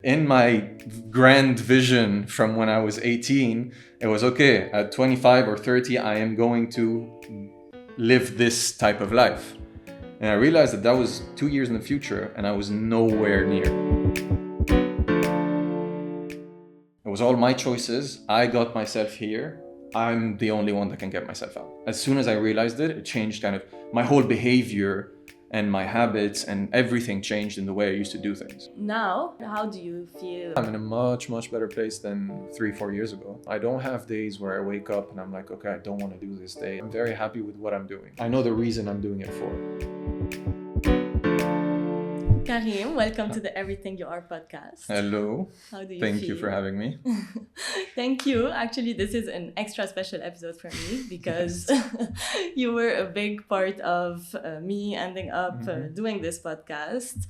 In my grand vision from when I was 18, it was okay, at 25 or 30, I am going to live this type of life. And I realized that was 2 years in the future and I was nowhere near. It was all my choices. I got myself here. I'm the only one that can get myself out. As soon as I realized it, it changed kind of my whole behavior and my habits, and everything changed in the way I used to do things. Now, how do you feel? I'm in a much better place than 3-4 years ago. I don't have days where I wake up and I'm like, okay, I don't want to do this day. I'm very happy with what I'm doing. I know the reason I'm doing it for. Karim, welcome to the Everything You Are podcast. Hello. How do you Thank feel? you for having me. Thank you. Actually, this is an extra special episode for me because you were a big part of me ending up doing this podcast.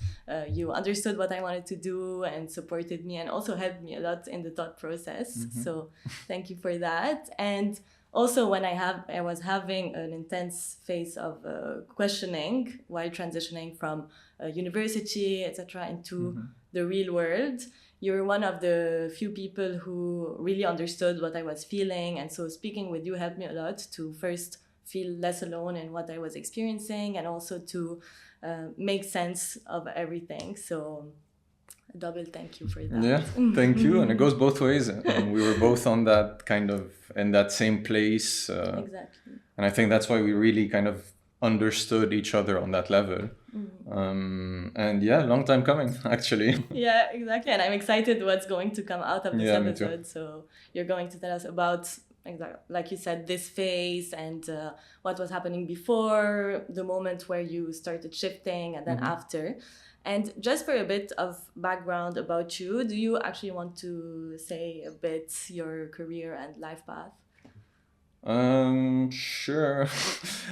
You understood what I wanted to do and supported me and also helped me a lot in the thought process. So thank you for that. And also, when I was having an intense phase of questioning while transitioning from university, etc., into the real world, you're one of the few people who really understood what I was feeling. And so speaking with you helped me a lot to first feel less alone in what I was experiencing and also to make sense of everything. So a double thank you for that. Yeah, thank you. And it goes both ways. And we were both on that kind of, in that same place. Exactly. And I think that's why we really kind of understood each other on that level. And yeah, long time coming, actually. Yeah, exactly. And I'm excited what's going to come out of this episode. Me too. So you're going to tell us about, like you said, this phase and what was happening before, the moment where you started shifting, and then after. And just for a bit of background about you, do you actually want to say a bit your career and life path? Sure.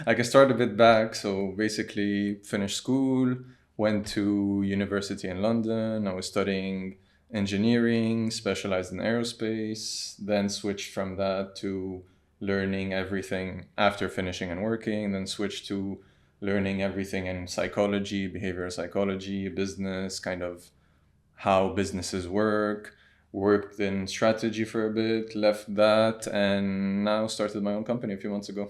I can start a bit back. So basically finished school, went to university in London. I was studying engineering, specialized in aerospace, then switched from that to learning everything after finishing and working, then switched to learning everything in psychology, behavioral psychology, business, kind of how businesses work. Worked in strategy for a bit, left that, and now started my own company a few months ago.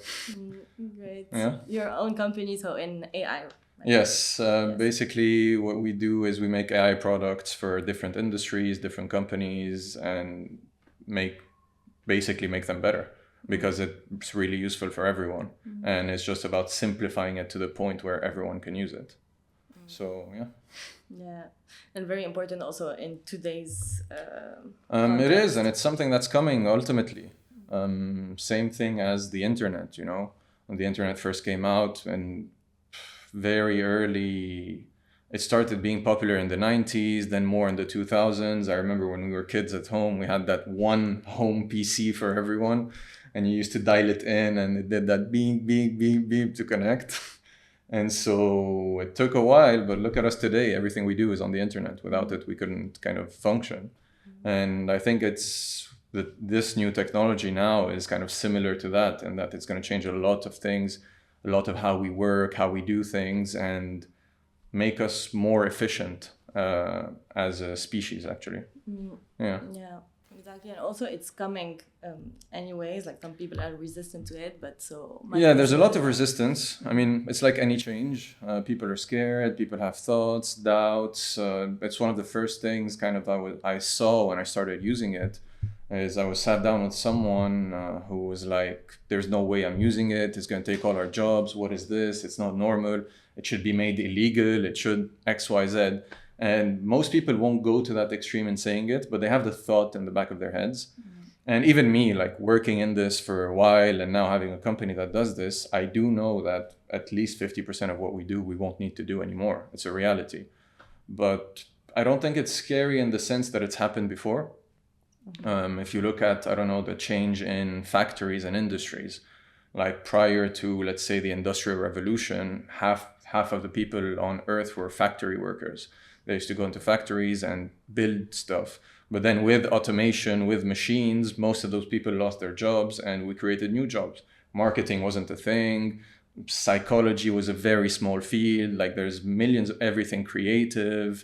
Great. Yeah. Your own company, so in AI. Right? Yes. Basically what we do is we make AI products for different industries, different companies, and make them better because it's really useful for everyone. And it's just about simplifying it to the point where everyone can use it. So, yeah. Yeah, and very important also in today's it is, and it's something that's coming ultimately. Same thing as the internet, when the internet first came out, and very early it started being popular in the 90s, then more in the 2000s. I remember when we were kids at home, we had that one home PC for everyone, and you used to dial it in and it did that beep beep beep beep to connect. And so it took a while, but look at us today. Everything we do is on the internet. Without it, we couldn't kind of function. And I think it's that this new technology now is kind of similar to that, and that it's going to change a lot of things, a lot of how we work, how we do things, and make us more efficient as a species, actually. Yeah. Yeah, exactly. And also it's coming anyways, like some people are resistant to it, but so... Yeah, there's a lot of resistance. I mean, it's like any change. People are scared, people have thoughts, doubts. It's one of the first things kind of I saw when I started using it, is I was sat down with someone who was like, there's no way I'm using it. It's going to take all our jobs. What is this? It's not normal. It should be made illegal. It should X, Y, Z. And most people won't go to that extreme in saying it, but they have the thought in the back of their heads. And even me, like working in this for a while and now having a company that does this, I do know that at least 50% of what we do, we won't need to do anymore. It's a reality. But I don't think it's scary in the sense that it's happened before. If you look at, I don't know, the change in factories and industries, like prior to, let's say, the Industrial Revolution, half of the people on Earth were factory workers. They used to go into factories and build stuff. But then with automation, with machines, most of those people lost their jobs and we created new jobs. Marketing wasn't a thing. Psychology was a very small field. Like there's millions of everything creative.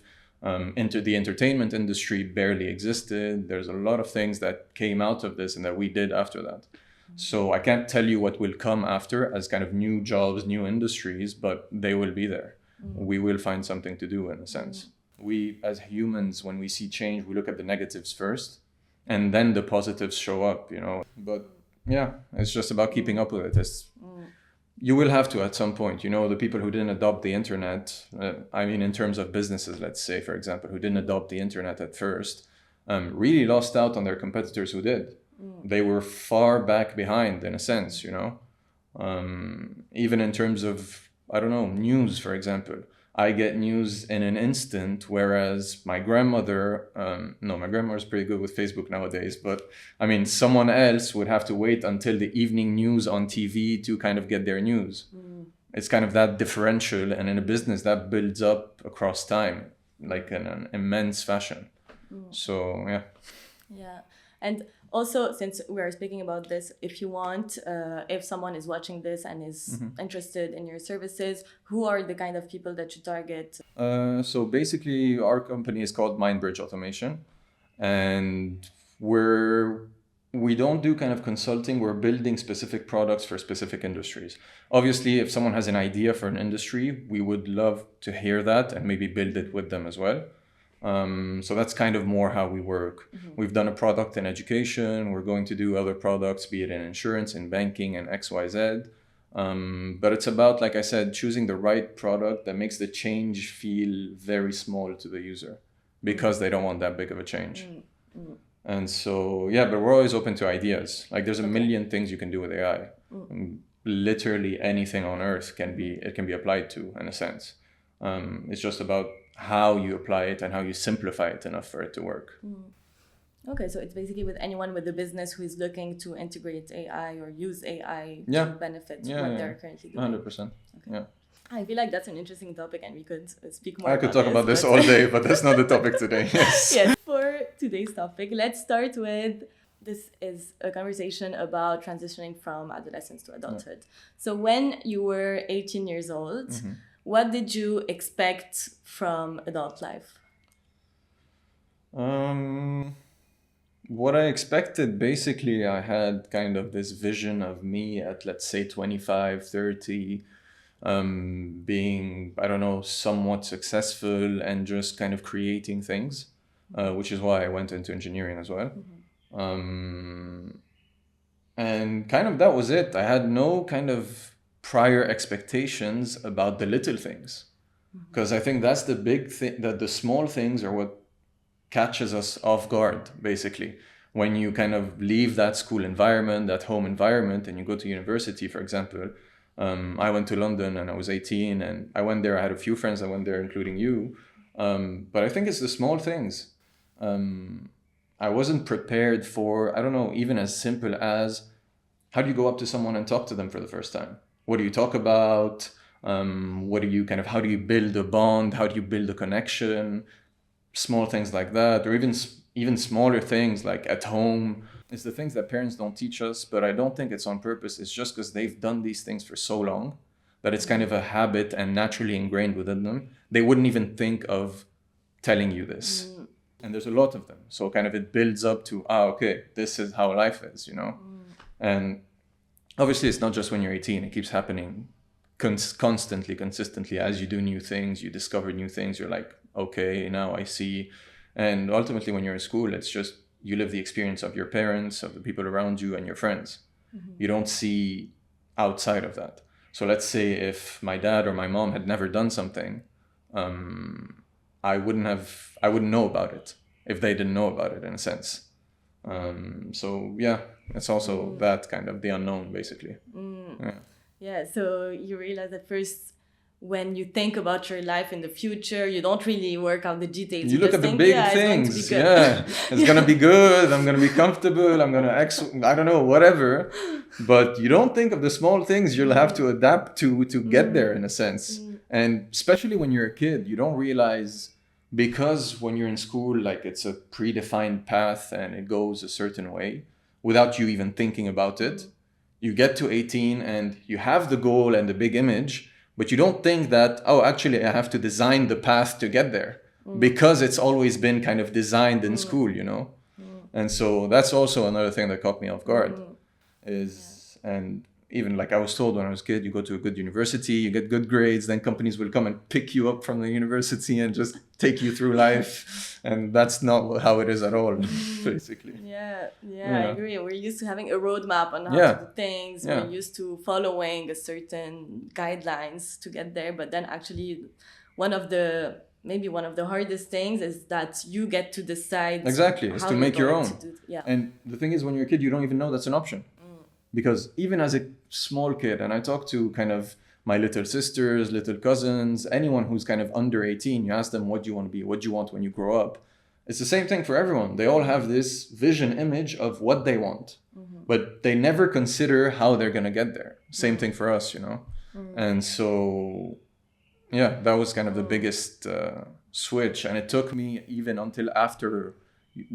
Into the entertainment industry barely existed. There's a lot of things that came out of this and that we did after that. So I can't tell you what will come after as kind of new jobs, new industries, but they will be there. We will find something to do in a sense. We, as humans, when we see change, we look at the negatives first, and then the positives show up, you know. But yeah, it's just about keeping up with it. You will have to at some point, you know, the people who didn't adopt the internet, I mean, in terms of businesses, let's say, for example, who didn't adopt the internet at first, really lost out on their competitors who did. They were far back behind in a sense, you know. Even in terms of, I don't know, news, for example. I get news in an instant, whereas my grandmother, no, my grandmother's pretty good with Facebook nowadays, but I mean, someone else would have to wait until the evening news on TV to kind of get their news. It's kind of that differential, and in a business that builds up across time, like in an immense fashion. So, yeah. Yeah. And also, since we are speaking about this, if you want, if someone is watching this and is interested in your services, who are the kind of people that you target? So basically, our company is called Mindbridge Automation, and we don't do kind of consulting. We're building specific products for specific industries. Obviously, if someone has an idea for an industry, we would love to hear that and maybe build it with them as well. So that's kind of more how we work. We've done a product in education. We're going to do other products, be it in insurance, in banking, and XYZ. But it's about, like I said, choosing the right product that makes the change feel very small to the user because they don't want that big of a change. And so, yeah, but we're always open to ideas. Like there's a million things you can do with AI. Literally anything on earth can be applied to in a sense. It's just about how you apply it and how you simplify it enough for it to work. Okay, so it's basically with anyone with a business who is looking to integrate AI or use AI to benefit what they're currently doing. 100%. Okay. Yeah. I feel like that's an interesting topic and we could speak more I could talk about this all day, but that's not the topic today. Yes. Yes. For today's topic, let's start with, this is a conversation about transitioning from adolescence to adulthood. So when you were 18 years old, what did you expect from adult life? What I expected, basically, I had kind of this vision of me at, let's say, 25, 30, being, I don't know, somewhat successful and just kind of creating things, which is why I went into engineering as well. And kind of that was it. I had no kind of prior expectations about the little things, because I think that's the big thing, that the small things are what catches us off guard, basically. When you kind of leave that school environment, that home environment, and you go to university, for example. I went to London and I was 18, and I went there, I had a few friends that went there, including you. But I think it's the small things. I wasn't prepared for, I don't know, even as simple as, how do you go up to someone and talk to them for the first time? What do you talk about? How do you build a bond? How do you build a connection? Small things like that, or even smaller things like at home. It's the things that parents don't teach us, but I don't think it's on purpose. It's just because they've done these things for so long that it's kind of a habit and naturally ingrained within them. They wouldn't even think of telling you this. And there's a lot of them. So kind of it builds up to, okay, this is how life is, you know? And obviously it's not just when you're 18, it keeps happening constantly, consistently. As you do new things, you discover new things, you're like, okay, now I see. And ultimately when you're in school, it's just, you live the experience of your parents, of the people around you, and your friends. You don't see outside of that. So let's say if my dad or my mom had never done something, I wouldn't know about it if they didn't know about it, in a sense. So yeah, it's also that kind of the unknown, basically. Yeah, so you realize at first, when you think about your life in the future, you don't really work out the details. You look at the big things. It's going to be good. I'm going to be comfortable. I'm going to, I don't know, whatever. But you don't think of the small things you'll have to adapt to get there, in a sense. And especially when you're a kid, you don't realize, because when you're in school, like it's a predefined path and it goes a certain way without you even thinking about it. You get to 18 and you have the goal and the big image, but you don't think that, actually I have to design the path to get there. because it's always been kind of designed in school, you know. And so that's also another thing that caught me off guard is, and even like I was told when I was a kid, you go to a good university, you get good grades, then companies will come and pick you up from the university and just take you through life. And that's not how it is at all, basically. Yeah, I agree. We're used to having a roadmap on how to do things. We're used to following a certain guidelines to get there. But then actually maybe one of the hardest things is that you get to decide. Exactly, is to make your own. Yeah. And the thing is, when you're a kid, you don't even know that's an option. Because even as a small kid, and I talk to kind of my little sisters, little cousins, anyone who's kind of under 18, you ask them, what do you want to be? What do you want when you grow up? It's the same thing for everyone. They all have this vision image of what they want, but they never consider how they're going to get there. Same thing for us, you know? And so, yeah, that was kind of the biggest switch. And it took me even until after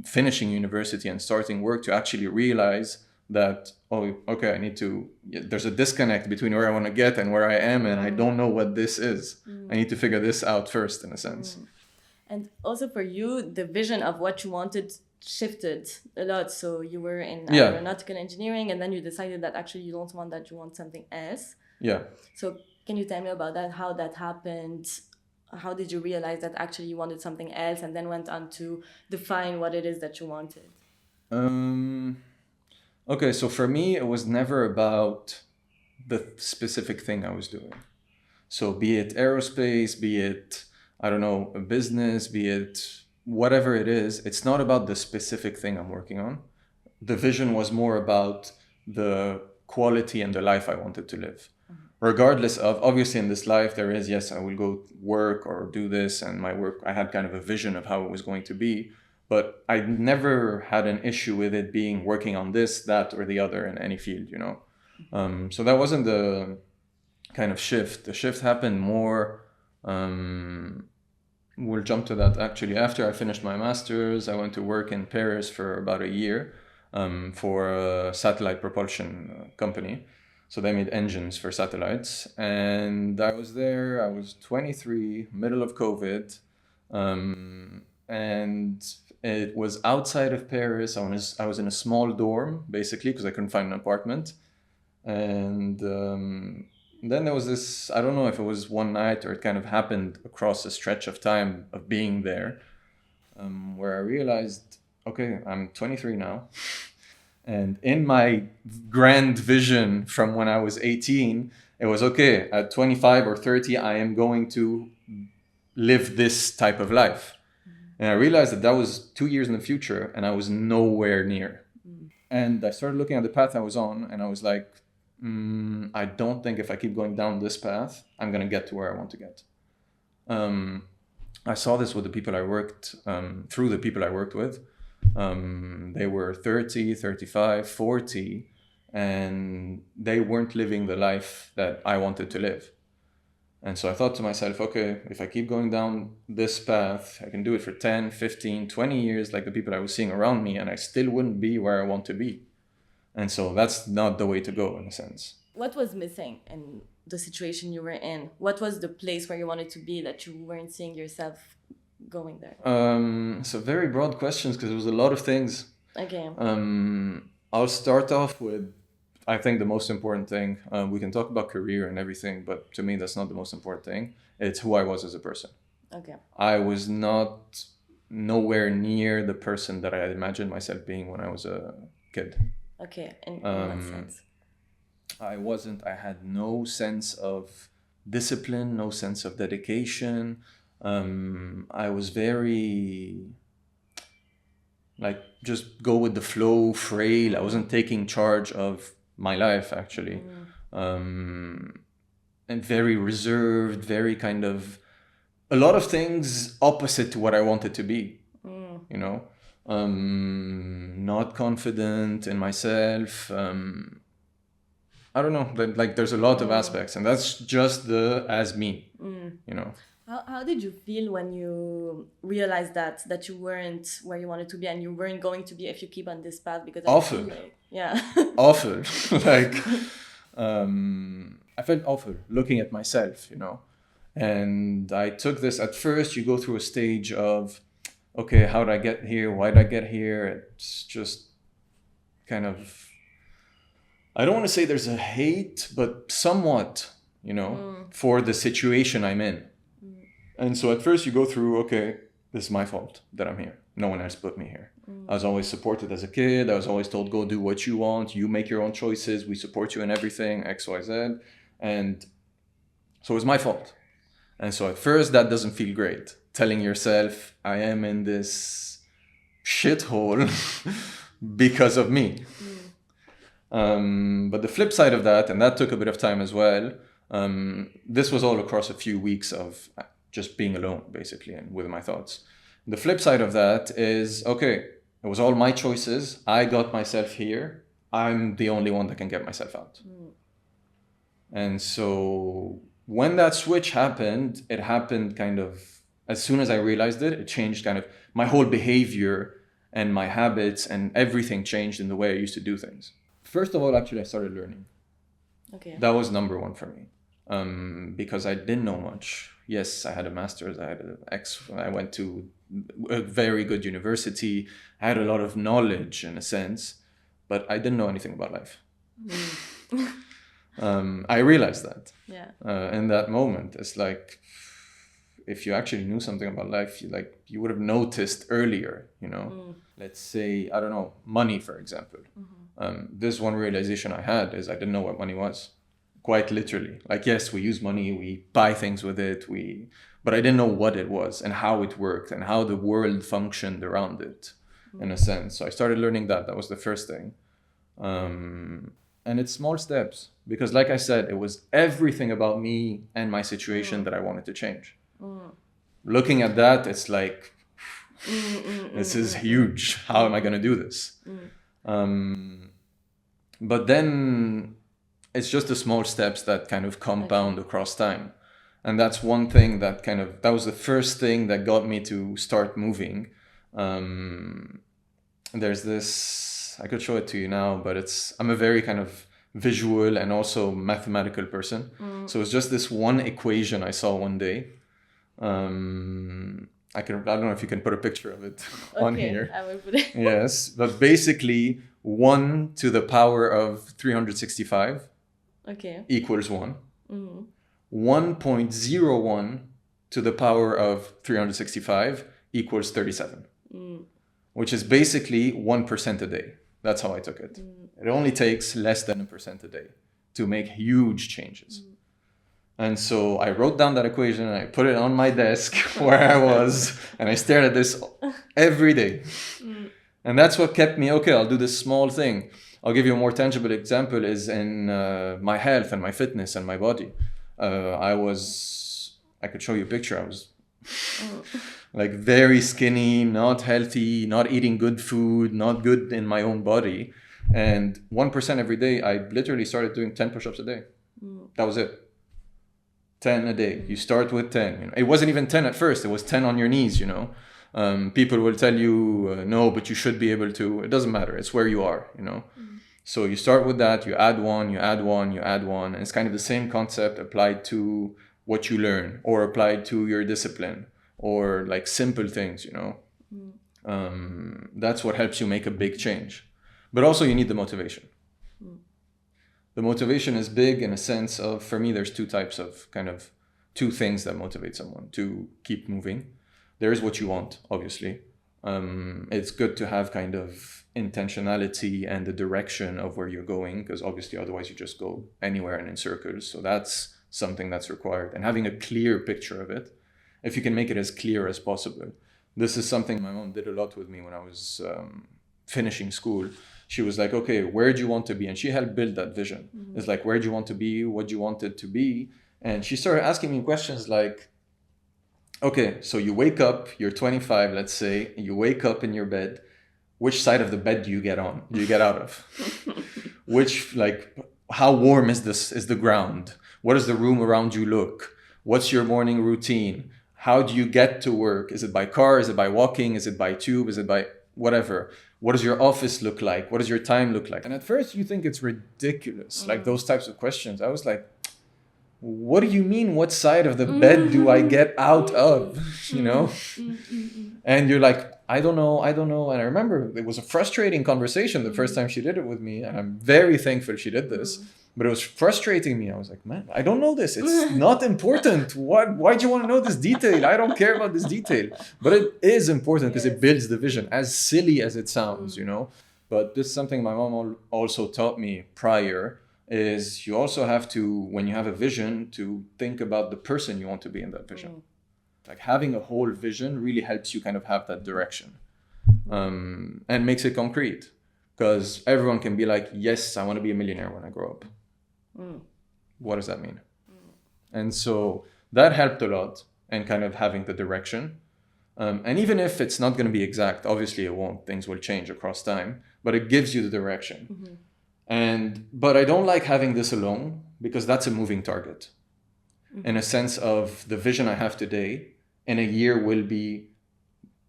finishing university and starting work to actually realize that, oh, okay, there's a disconnect between where I want to get and where I am, and I don't know what this is. I need to figure this out first, in a sense. And also for you, the vision of what you wanted shifted a lot. So you were in aeronautical engineering, and then you decided that actually you don't want that, you want something else. Yeah. So can you tell me about that, how that happened? How did you realize that actually you wanted something else, and then went on to define what it is that you wanted? Okay, so for me, it was never about the specific thing I was doing. So be it aerospace, be it, I don't know, a business, be it whatever it is, it's not about the specific thing I'm working on. The vision was more about the quality and the life I wanted to live. Regardless of, obviously in this life, there is, yes, I will go work or do this, and my work, I had kind of a vision of how it was going to be. But I never had an issue with it being working on this, that, or the other in any field, you know. So that wasn't the kind of shift. The shift happened more, we'll jump to that actually. After I finished my master's, I went to work in Paris for about a year for a satellite propulsion company. So they made engines for satellites. And I was there, I was 23, middle of COVID. And it was outside of Paris. I was in a small dorm, basically, because I couldn't find an apartment. And then there was this, I don't know if it was one night or it kind of happened across a stretch of time of being there, where I realized, okay, I'm 23 now. And in my grand vision from when I was 18, it was, okay, at 25 or 30, I am going to live this type of life. And I realized that was 2 years in the future, and I was nowhere near. And I started looking at the path I was on, and I was like, I don't think if I keep going down this path, I'm going to get to where I want to get. I saw this with the people I worked, through the people I worked with. They were 30, 35, 40, and they weren't living the life that I wanted to live. And so I thought to myself, okay, if I keep going down this path, I can do it for 10, 15, 20 years like the people I was seeing around me, and I still wouldn't be where I want to be. And so that's not the way to go, in a sense. What was missing in the situation you were in? What was the place where you wanted to be that you weren't seeing yourself going there? So very broad questions, because there was a lot of things. Okay. I'll start off with, I think, the most important thing. We can talk about career and everything, but to me, that's not the most important thing. It's who I was as a person. Okay. I was nowhere near the person that I had imagined myself being when I was a kid. Okay, in what sense? I had no sense of discipline, no sense of dedication. I was very, just go with the flow, frail. I wasn't taking charge of my life, actually. And very reserved, very kind of, a lot of things opposite to what I wanted to be, you know? Not confident in myself. I don't know, there's a lot of aspects, and that's just as me, you know? How did you feel when you realized that you weren't where you wanted to be, and you weren't going to be if you keep on this path? Because awful. Awful. I felt awful looking at myself, you know, And I took this, at first you go through a stage of, okay, how did I get here? Why did I get here? It's just kind of, I don't want to say there's a hate, but somewhat, for the situation I'm in. And so at first you go through, okay, this is my fault that I'm here. No one else put me here. I was always supported as a kid. I was always told, go do what you want. You make your own choices. We support you in everything, X, Y, Z. And so it was my fault. And so at first that doesn't feel great. Telling yourself, I am in this shithole because of me. But the flip side of that, and that took a bit of time as well, this was all across a few weeks of just being alone, basically, and with my thoughts. The flip side of that is, okay, it was all my choices. I got myself here. I'm the only one that can get myself out. And so when that switch happened, it happened kind of, as soon as I realized it, it changed kind of my whole behavior and my habits, and everything changed in the way I used to do things. First of all, actually, I started learning. Okay. That was number one for me, because I didn't know much. Yes, I had a master's. I went to a very good university. I had a lot of knowledge in a sense, but I didn't know anything about life. I realized that. Yeah. In that moment, it's like, if you actually knew something about life, you would have noticed earlier, Let's say, I don't know, money, for example. This one realization I had is I didn't know what money was. Quite literally. Like, yes, we use money, we buy things with it, but I didn't know what it was and how it worked and how the world functioned around it, in a sense. So I started learning that. That was the first thing. And it's small steps, because like I said, it was everything about me and my situation that I wanted to change. Looking at that, it's like, this is huge. How am I going to do this? But then it's just the small steps that kind of compound across time. And that's one thing that that was the first thing that got me to start moving. There's this, I could show it to you now, but I'm a very kind of visual and also mathematical person. So it's just this one equation I saw one day. I don't know if you can put a picture of it on here. I will put it. Yes, but basically 1 to the power of 365 equals 1. 1.01 to the power of 365 equals 37, which is basically 1% a day. That's how I took it. It only takes less than 1% a day to make huge changes. And so I wrote down that equation and I put it on my desk where I was, and I stared at this every day. And that's what kept me, okay, I'll do this small thing. I'll give you a more tangible example is in my health and my fitness and my body. I could show you a picture. I was like very skinny, not healthy, not eating good food, not good in my own body. And 1% every day, I literally started doing 10 push-ups a day. That was it. 10 a day. You start with 10. It wasn't even 10 at first. It was 10 on your knees, People will tell you, no, but you should be able to. It doesn't matter. It's where you are, So you start with that. You add one, you add one, you add one. And it's kind of the same concept applied to what you learn or applied to your discipline or like simple things, That's what helps you make a big change. But also you need the motivation. The motivation is big in a sense of, for me, there's two types of two things that motivate someone to keep moving. There is what you want, obviously. It's good to have kind of intentionality and the direction of where you're going, because obviously otherwise you just go anywhere and in circles. So that's something that's required. And having a clear picture of it, if you can make it as clear as possible. This is something my mom did a lot with me when I was finishing school. She was like, okay, where do you want to be? And she helped build that vision. It's like, where do you want to be? What do you want it to be? And she started asking me questions like, okay, so you wake up, you're 25, let's say, you wake up in your bed. Which side of the bed do you get on? Do you get out of? How warm is the ground? What does the room around you look? What's your morning routine? How do you get to work? Is it by car? Is it by walking? Is it by tube? Is it by whatever? What does your office look like? What does your time look like? And at first you think it's ridiculous, like those types of questions. I was like, what do you mean, what side of the bed do I get out of? You know? And you're like, I don't know. And I remember it was a frustrating conversation the first time she did it with me, and I'm very thankful she did this. But it was frustrating me. I was like, man, I don't know this. It's not important. Why'd you want to know this detail? I don't care about this detail. But it is important because it builds the vision, as silly as it sounds, you know? But this is something my mom also taught me prior, is you also have to, when you have a vision, to think about the person you want to be in that vision. Like having a whole vision really helps you kind of have that direction, and makes it concrete, because everyone can be like, yes, I want to be a millionaire when I grow up. What does that mean? And so that helped a lot, and kind of having the direction. And even if it's not going to be exact, obviously it won't, things will change across time, but it gives you the direction. But I don't like having this alone, because that's a moving target. In a sense of the vision I have today, in a year will be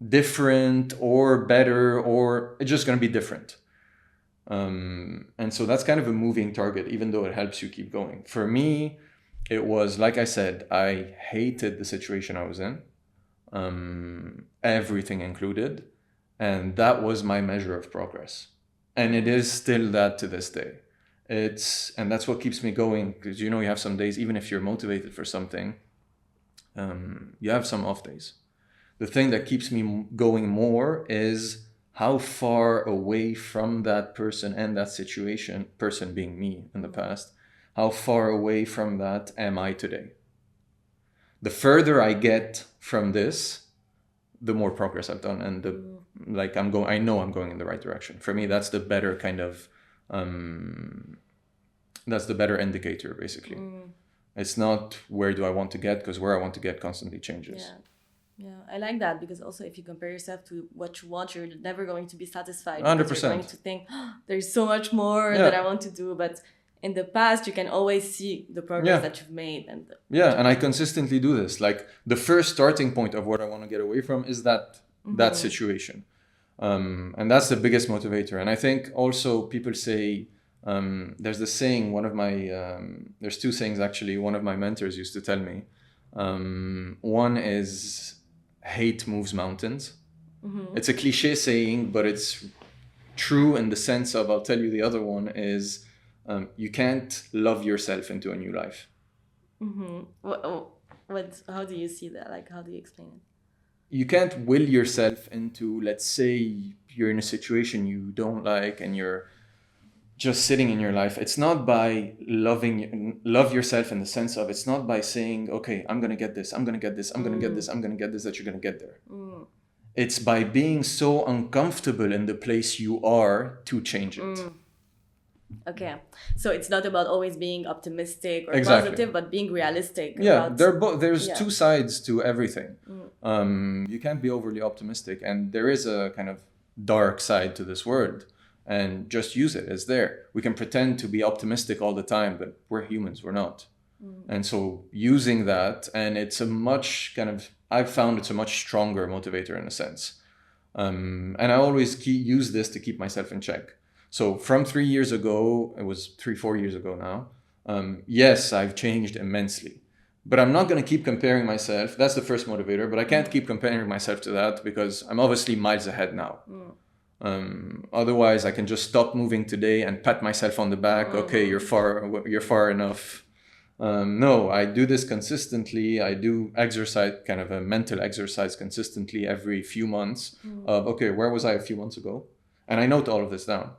different or better, or it's just going to be different. And so that's kind of a moving target, even though it helps you keep going. For me, it was, like I said, I hated the situation I was in, everything included. And that was my measure of progress. And it is still that to this day. And that's what keeps me going, because you have some days, even if you're motivated for something, you have some off days. The thing that keeps me going more is how far away from that person and that situation, person being me in the past, how far away from that am I today? The further I get from this, the more progress I've done, and I know I'm going in the right direction. For me, that's the better kind of, that's the better indicator, basically. It's not where do I want to get, because where I want to get constantly changes. Yeah, I like that, because also if you compare yourself to what you want, you're never going to be satisfied. 100%. Because you're going to think, there's so much more that I want to do. But in the past, you can always see the progress that you've made. And I consistently do this. Like the first starting point of what I want to get away from is that situation. And that's the biggest motivator. And I think also people say, there's this saying, there's two sayings actually, one of my mentors used to tell me. One is, hate moves mountains. It's a cliche saying, but it's true in the sense of, I'll tell you the other one is, you can't love yourself into a new life. How do you see that? Like, how do you explain it? You can't will yourself into, let's say you're in a situation you don't like and you're just sitting in your life. It's not by love yourself in the sense of, it's not by saying, okay, I'm going to get this, I'm going to get this, I'm going to get this, I'm going to get this, that you're going to get there. It's by being so uncomfortable in the place you are to change it. Okay, so it's not about always being optimistic or Exactly. positive, but being realistic. Yeah, there's two sides to everything. You can't be overly optimistic, and there is a kind of dark side to this world, and just use it. It's there. We can pretend to be optimistic all the time, but we're humans, we're not. And so using that, and it's a much I've found it's a much stronger motivator in a sense. And I always use this to keep myself in check. So from 3 years ago, it was 3-4 years ago now. Yes, I've changed immensely, but I'm not going to keep comparing myself. That's the first motivator, but I can't keep comparing myself to that because I'm obviously miles ahead now. Otherwise, I can just stop moving today and pat myself on the back. Okay, you're far enough. No, I do this consistently. I do exercise, kind of a mental exercise consistently every few months of, okay, where was I a few months ago? And I note all of this down.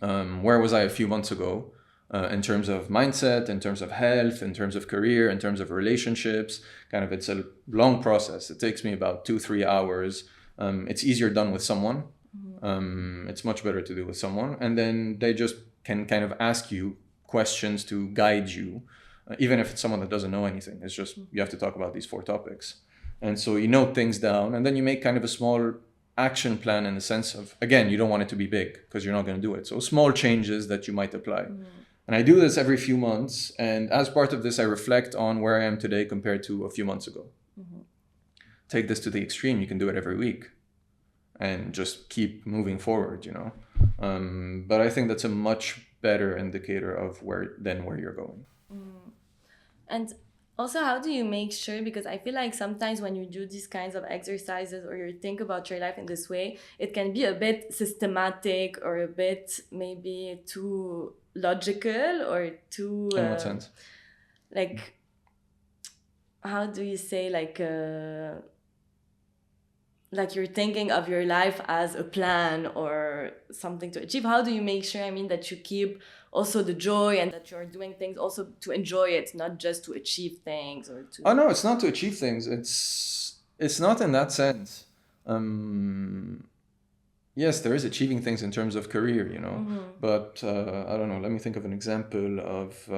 Where was I a few months ago in terms of mindset, in terms of health, in terms of career, in terms of relationships? It's a long process. It takes me about 2-3 hours. It's easier done with someone. It's much better to do with someone. And then they just can kind of ask you questions to guide you, even if it's someone that doesn't know anything. It's just, you have to talk about these 4 topics. And so you note things down, and then you make kind of a small action plan in the sense of, again, you don't want it to be big because you're not going to do it. So small changes that you might apply. And I do this every few months. And as part of this, I reflect on where I am today compared to a few months ago. Take this to the extreme. You can do it every week and just keep moving forward, But I think that's a much better indicator of where you're going. And also, how do you make sure? Because I feel like sometimes when you do these kinds of exercises or you think about your life in this way, it can be a bit systematic or a bit maybe too logical or too In what sense? like, how do you say, like you're thinking of your life as a plan or something to achieve. How do you make sure, I mean, that you keep also the joy and that you're doing things also to enjoy it, not just to achieve things or to... Oh no, it's not to achieve things. It's not in that sense. Yes, there is achieving things in terms of career, you know, but I don't know. Let me think of an example of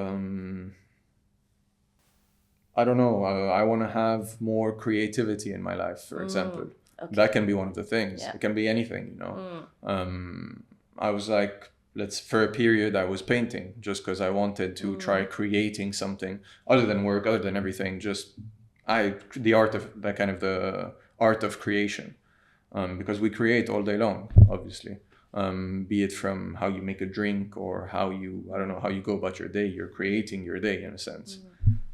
I don't know. I want to have more creativity in my life, for example. Okay. That can be one of the things. Yeah. It can be anything, you know. I was like, for a period, I was painting just because I wanted to try creating something other than work, other than everything. Just the art of that kind of the art of creation, because we create all day long, obviously. Be it from how you make a drink or how I don't know, how you go about your day. You're creating your day in a sense.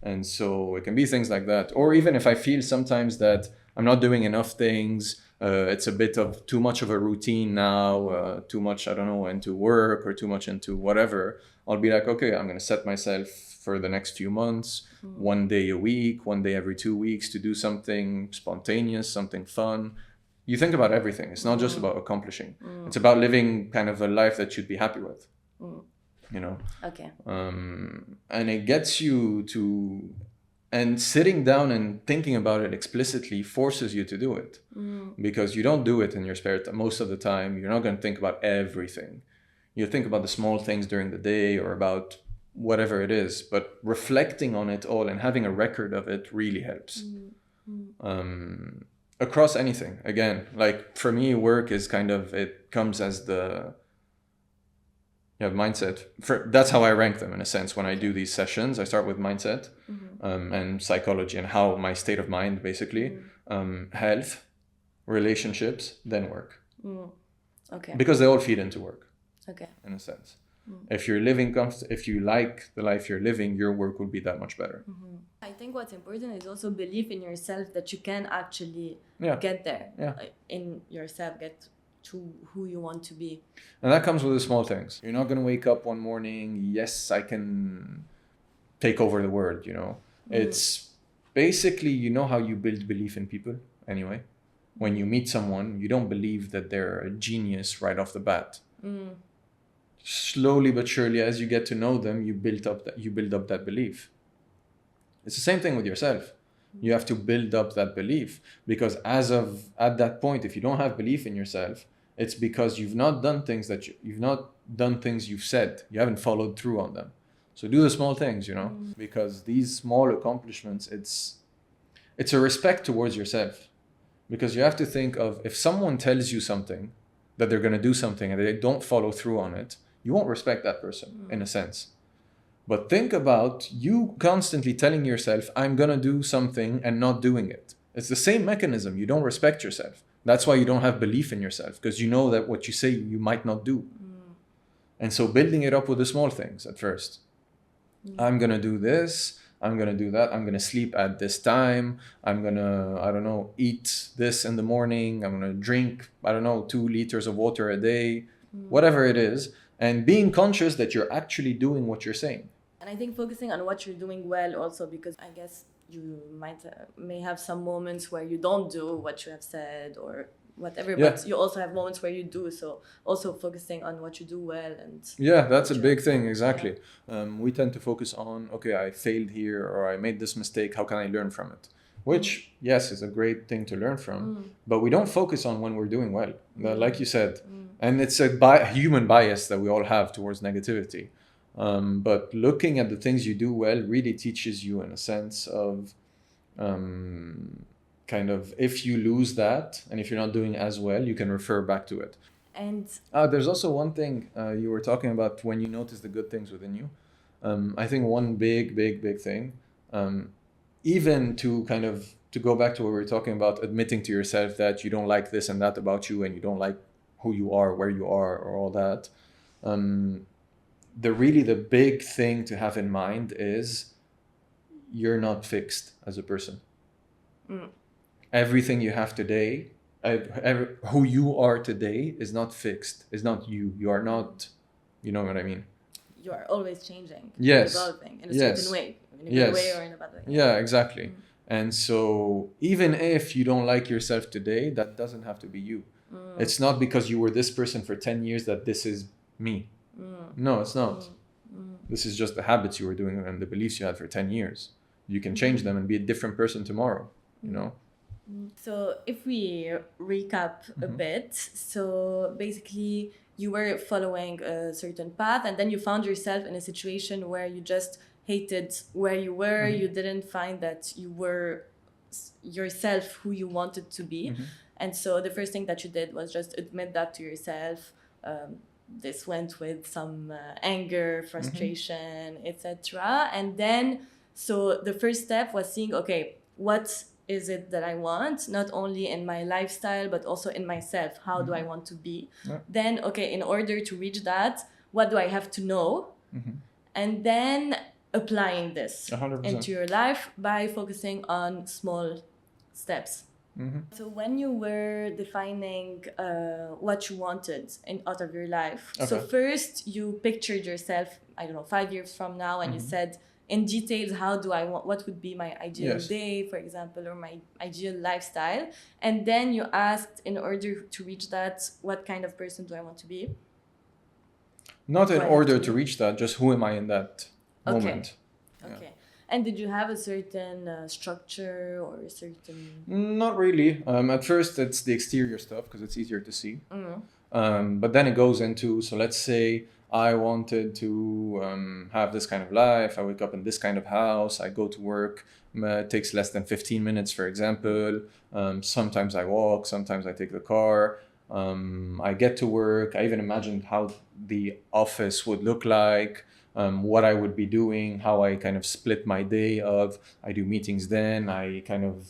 And so it can be things like that. Or even if I feel sometimes that I'm not doing enough things, it's a bit of too much of a routine now, too much, I don't know, into work or too much into whatever, I'll be like, okay, I'm going to set myself for the next few months, 1 day a week, 1 day every 2 weeks to do something spontaneous, something fun. You think about everything. It's not just about accomplishing. It's about living kind of a life that you'd be happy with. You know. Okay. And it gets you to, and sitting down and thinking about it explicitly forces you to do it, because you don't do it in your spare time. Most of the time you're not going to think about everything. You think about the small things during the day or about whatever it is, but reflecting on it all and having a record of it really helps. Across anything. Again, like for me, work is kind of, it comes as the mindset. That's how I rank them in a sense. When I do these sessions, I start with mindset, and psychology and how my state of mind, basically, health, relationships, then work. Okay. Because they all feed into work. Okay. In a sense. If you're living, if you like the life you're living, your work will be that much better. I think what's important is also belief in yourself, that you can actually get there. In yourself, get to who you want to be. And that comes with the small things. You're not going to wake up one morning, yes, I can take over the world, you know. It's basically, you know how you build belief in people anyway. When you meet someone, you don't believe that they're a genius right off the bat. Slowly but surely, as you get to know them, you build up that belief. It's the same thing with yourself. You have to build up that belief, because at that point, if you don't have belief in yourself, it's because you've not done things you've said. You haven't followed through on them. So do the small things, you know, because these small accomplishments, it's a respect towards yourself, because you have to think of, if someone tells you something, that they're going to do something and they don't follow through on it, you won't respect that person in a sense. But think about you constantly telling yourself, I'm going to do something and not doing it. It's the same mechanism. You don't respect yourself. That's why you don't have belief in yourself, because you know that what you say you might not do. And so building it up with the small things at first. I'm going to do this. I'm going to do that. I'm going to sleep at this time. I'm going to, I don't know, eat this in the morning. I'm going to drink, 2 liters of water a day, whatever it is. And being conscious that you're actually doing what you're saying. And I think focusing on what you're doing well also, because I guess you may have some moments where you don't do what you have said or whatever, but you also have moments where you do. So also focusing on what you do well. And that's a big thing. Exactly. We tend to focus on, okay, I failed here or I made this mistake. How can I learn from it? Which, yes, is a great thing to learn from, but we don't focus on when we're doing well, like you said. And it's a human bias that we all have towards negativity. But looking at the things you do well really teaches you, in a sense of kind of, if you lose that and if you're not doing as well, you can refer back to it. And there's also one thing you were talking about, when you notice the good things within you. I think one big thing, even to kind of, to go back to what we were talking about, admitting to yourself that you don't like this and that about you and you don't like who you are, where you are, or all that. The big thing to have in mind is you're not fixed as a person. Mm. Everything you have today, who you are today is not fixed, is not you. You are not, you know what I mean? You are always changing, Yes. evolving in a Yes. certain way, in a Yes. good way or in a bad way. Yeah, exactly. And so even if you don't like yourself today, that doesn't have to be you. It's not because you were this person for 10 years that this is me. No, it's not. This is just the habits you were doing and the beliefs you had for 10 years. You can change them and be a different person tomorrow, you know? So if we recap a bit, so basically you were following a certain path and then you found yourself in a situation where you just hated where you were, you didn't find that you were yourself who you wanted to be. And so the first thing that you did was just admit that to yourself. This went with some anger, frustration, etc. And then, so the first step was seeing, okay, what is it that I want, not only in my lifestyle, but also in myself? How do I want to be? Yeah. Then, okay, in order to reach that, what do I have to know? And then applying this 100%. into your life by focusing on small steps. So when you were defining what you wanted out of your life, so first you pictured yourself, I don't know, 5 years from now, and you said in details, how do I want, what would be my ideal day, for example, or my ideal lifestyle. And then you asked, in order to reach that, what kind of person do I want to be? Not in order to reach that, just who am I in that moment. Okay. And did you have a certain structure or a certain... Not really. At first, it's the exterior stuff because it's easier to see. But then it goes into, so let's say I wanted to have this kind of life. I wake up in this kind of house. I go to work. It takes less than 15 minutes, for example. Sometimes I walk. Sometimes I take the car. I get to work. I even imagined how the office would look like. What I would be doing, how I kind of split my day of, I do meetings then, I kind of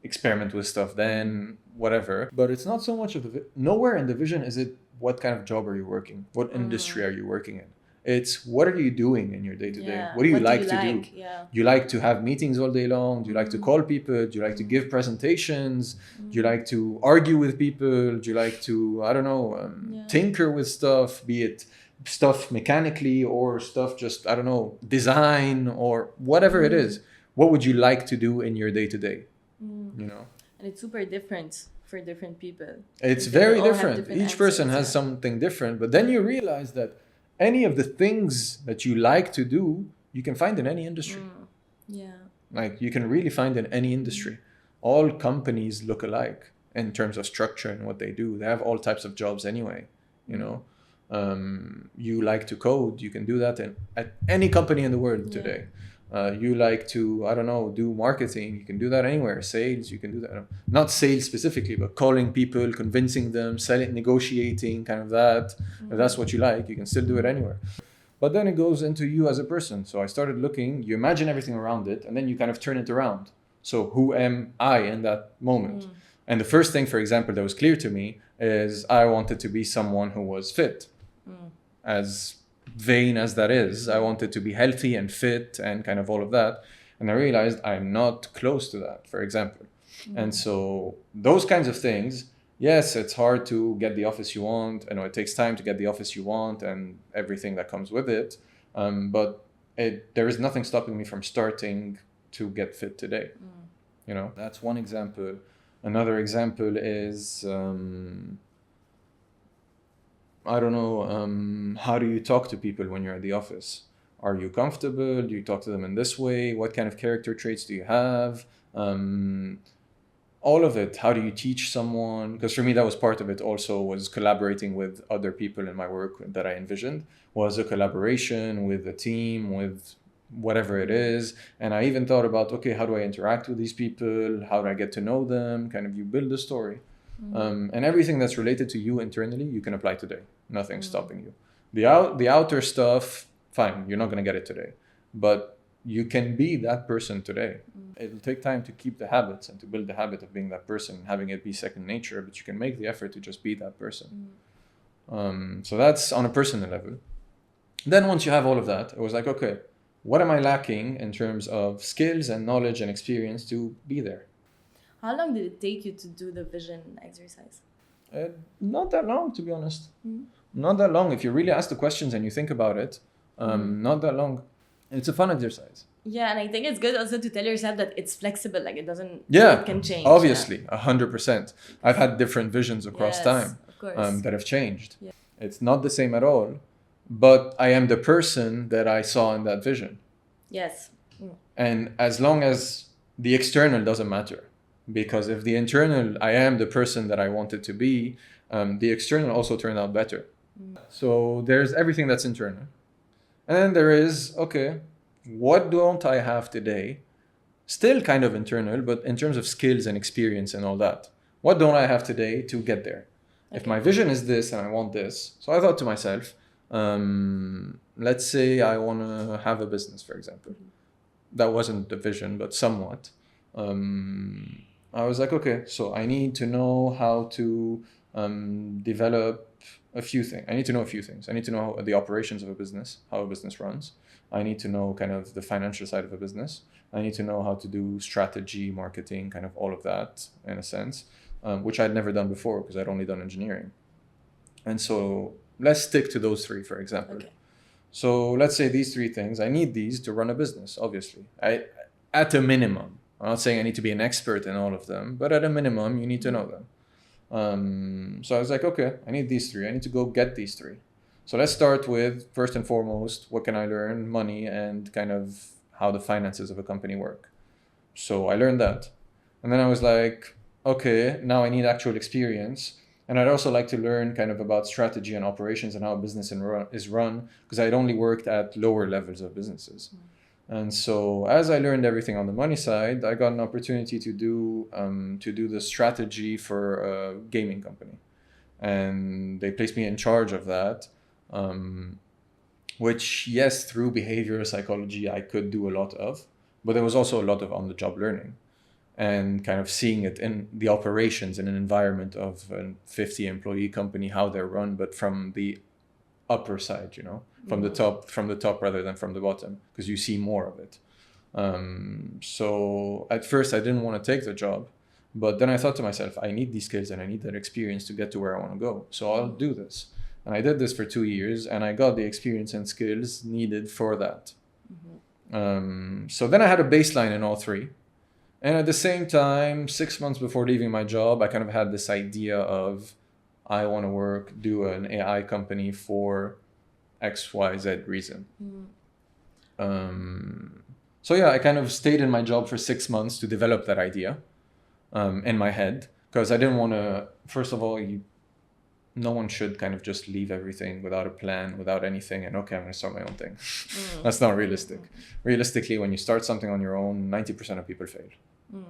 experiment with stuff then, whatever. But it's not so much of nowhere in the vision is it what kind of job are you working? What industry are you working in? It's what are you doing in your day to day? What do you like to do? Yeah. Do you like to have meetings all day long? Do you like to call people? Do you like to give presentations? Do you like to argue with people? Do you like to, I don't know, tinker with stuff, be it stuff mechanically or stuff just, I don't know, design or whatever it is? What would you like to do in your day to day? You know? And it's super different for different people. It's very different. Each person has something different, but then you realize that any of the things that you like to do, you can find in any industry. Like you can really find in any industry. All companies look alike in terms of structure and what they do. They have all types of jobs anyway, you know. You like to code, you can do that at any company in the world today. You like to, I don't know, do marketing, you can do that anywhere. Sales, you can do that. Not sales specifically, but calling people, convincing them, selling, negotiating, kind of that. If that's what you like, you can still do it anywhere. But then it goes into you as a person. So I started looking, you imagine everything around it, and then you kind of turn it around. So who am I in that moment? And the first thing, for example, that was clear to me is I wanted to be someone who was fit. As vain as that is, I wanted to be healthy and fit and kind of all of that. And I realized I'm not close to that, for example. And so those kinds of things, yes, it's hard to get the office you want. I know it takes time to get the office you want and everything that comes with it. But there is nothing stopping me from starting to get fit today. You know, that's one example. Another example is, I don't know, how do you talk to people when you're at the office? Are you comfortable? Do you talk to them in this way? What kind of character traits do you have? All of it. How do you teach someone? Because for me, that was part of it also, was collaborating with other people in my work that I envisioned, was a collaboration with a team, with whatever it is. And I even thought about, okay, how do I interact with these people? How do I get to know them? Kind of you build a story. And everything that's related to you internally, you can apply today. Nothing's stopping you. The outer stuff, fine, you're not going to get it today. But you can be that person today. It'll take time to keep the habits and to build the habit of being that person, having it be second nature, but you can make the effort to just be that person. So that's on a personal level. Then once you have all of that, it was like, okay, what am I lacking in terms of skills and knowledge and experience to be there? How long did it take you to do the vision exercise? Not that long, to be honest. Not that long. If you really ask the questions and you think about it, not that long. It's a fun exercise. Yeah, and I think it's good also to tell yourself that it's flexible, like it doesn't, Yeah, it can change. obviously, 100%. I've had different visions across Yes, time of course. that have changed. Yeah. It's not the same at all, but I am the person that I saw in that vision. Yes. And as long as the external doesn't matter, because if the internal, I am the person that I wanted to be, the external also turned out better. So there's everything that's internal. And then there is, okay, what don't I have today? Still kind of internal, but in terms of skills and experience and all that. What don't I have today to get there? Okay. If my vision is this and I want this, so I thought to myself, let's say I want to have a business, for example. That wasn't the vision, but somewhat. I was like, okay, so I need to know how to develop a few things. I need to know a few things. I need to know the operations of a business, how a business runs. I need to know kind of the financial side of a business. I need to know how to do strategy, marketing, kind of all of that in a sense, which I'd never done before because I'd only done engineering. And so let's stick to those three, for example. Okay. So let's say these three things, I need these to run a business, obviously. At a minimum. I'm not saying I need to be an expert in all of them, but at a minimum, you need to know them. So I was like, okay, I need these three. I need to go get these three. So let's start with, first and foremost, what can I learn? Money and kind of how the finances of a company work. So I learned that. And then I was like, okay, now I need actual experience. And I'd also like to learn kind of about strategy and operations and how a business is run, because I'd only worked at lower levels of businesses. And so as I learned everything on the money side, I got an opportunity to do the strategy for a gaming company. And they placed me in charge of that, which, yes, through behavioral psychology, I could do a lot of, but there was also a lot of on-the-job learning and kind of seeing it in the operations in an environment of a 50-employee company, how they're run, but from the upper side, you know, from the top rather than from the bottom, because you see more of it. So at first I didn't want to take the job, but then I thought to myself, I need these skills and I need that experience to get to where I want to go. So I'll do this. And I did this for 2 years and I got the experience and skills needed for that. So then I had a baseline in all three. And at the same time, 6 months before leaving my job, I kind of had this idea of, I want to do an AI company for XYZ reason. So yeah, I kind of stayed in my job for 6 months to develop that idea in my head, because I didn't want to, first of all, no one should kind of just leave everything without a plan, without anything, and okay, I'm going to start my own thing. That's not realistic. Realistically, when you start something on your own, 90% of people fail.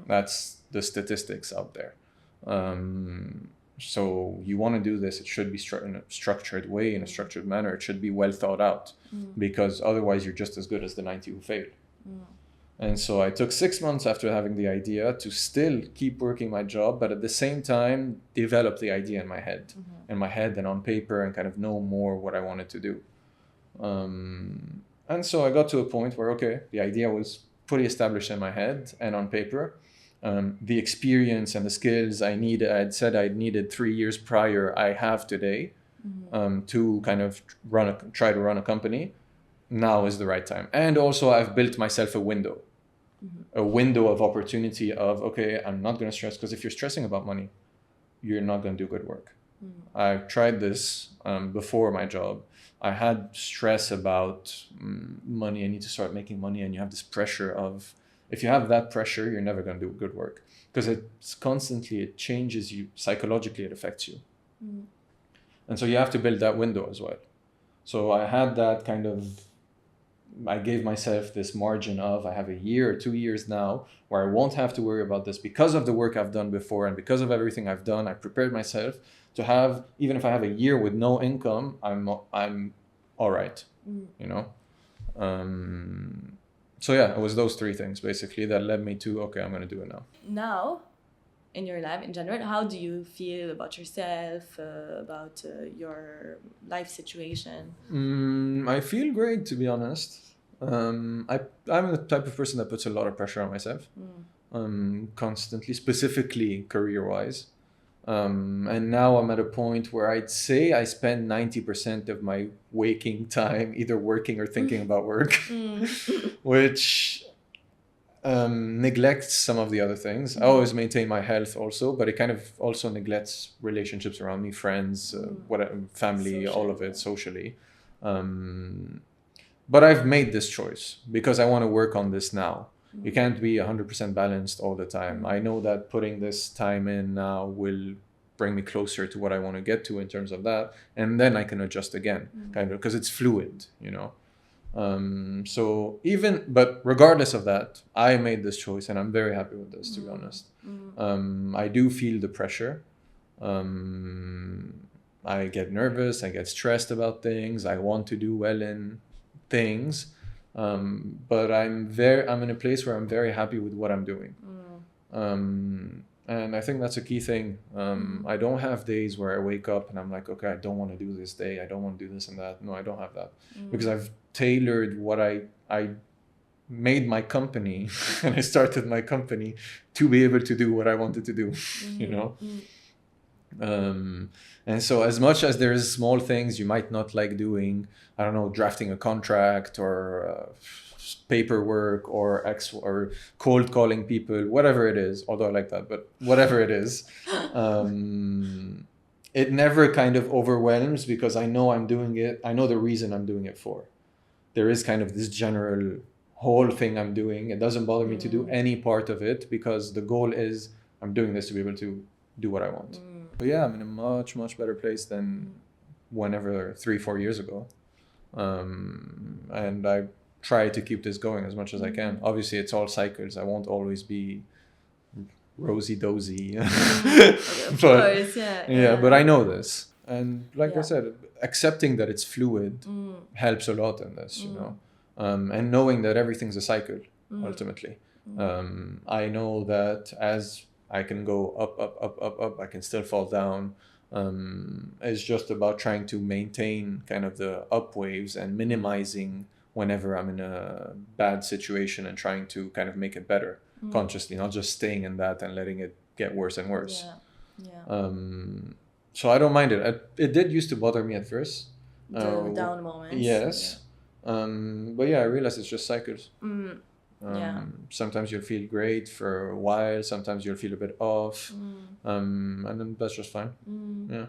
That's the statistics out there. So you want to do this, it should be in a structured way, in a structured manner. It should be well thought out, because otherwise you're just as good as the 90 who failed. And so I took 6 months after having the idea to still keep working my job, but at the same time develop the idea in my head and on paper, and kind of know more what I wanted to do. And so I got to a point where, okay, the idea was fully established in my head and on paper. The experience and the skills I'd said I needed 3 years prior, I have today to kind of try to run a company. Now is the right time. And also I've built myself a window of opportunity of, okay, I'm not going to stress, because if you're stressing about money, you're not going to do good work. I've tried this before my job. I had stress about money. I need to start making money. And you have this pressure of, if you have that pressure, you're never going to do good work, because it changes you psychologically, it affects you. And so you have to build that window as well. So I had that kind of, I gave myself this margin of, I have a year or 2 years now where I won't have to worry about this because of the work I've done before, and because of everything I've done. I prepared myself to have, even if I have a year with no income, I'm all right, you know? So yeah, it was those three things basically that led me to, okay, I'm going to do it now. Now, in your life in general, how do you feel about yourself, about your life situation? I feel great, to be honest. I'm the type of person that puts a lot of pressure on myself, constantly, specifically career-wise. And now I'm at a point where I'd say I spend 90% of my waking time either working or thinking about work, which neglects some of the other things. I always maintain my health also, but it kind of also neglects relationships around me, friends, family, all of it socially. But I've made this choice because I want to work on this now. You can't be 100% balanced all the time. I know that putting this time in now will bring me closer to what I want to get to in terms of that. And then I can adjust again, kind of, because it's fluid, you know. But regardless of that, I made this choice and I'm very happy with this, to be honest. I do feel the pressure. I get nervous, I get stressed about things, I want to do well in things. But I'm in a place where I'm very happy with what I'm doing. And I think that's a key thing. I don't have days where I wake up and I'm like, okay, I don't want to do this day. I don't want to do this and that. No, I don't have that because I've tailored what I made my company and I started my company to be able to do what I wanted to do, you know? And so as much as there's small things you might not like doing, I don't know, drafting a contract or paperwork or cold calling people, whatever it is, although I like that, but whatever it is, it never kind of overwhelms because I know I'm doing it. I know the reason I'm doing it for. There is kind of this general whole thing I'm doing. It doesn't bother me to do any part of it because the goal is I'm doing this to be able to do what I want. But yeah, I'm in a much, much better place than whenever 3-4 years ago. And I try to keep this going as much as I can. Obviously, it's all cycles. I won't always be rosy-dozy. Of course, yeah. But I know this. And like I said, accepting that it's fluid helps a lot in this, you know. And knowing that everything's a cycle, ultimately. I know that as I can go up, I can still fall down. It's just about trying to maintain kind of the up waves and minimizing whenever I'm in a bad situation and trying to kind of make it better consciously, not just staying in that and letting it get worse and worse. So I don't mind it. It did used to bother me at first. The down moments. Yes. But yeah, I realized it's just cycles. Sometimes you'll feel great for a while. Sometimes you'll feel a bit off. And then that's just fine.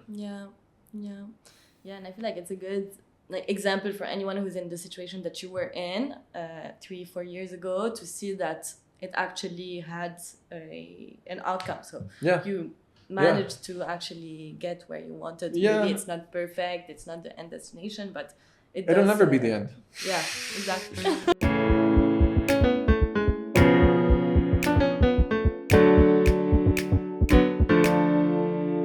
Yeah. And I feel like it's a good example for anyone who's in the situation that you were in 3-4 years ago to see that it actually had an outcome. So you managed to actually get where you wanted. Maybe it's not perfect. It's not the end destination, but it'll never be the end. Yeah, exactly.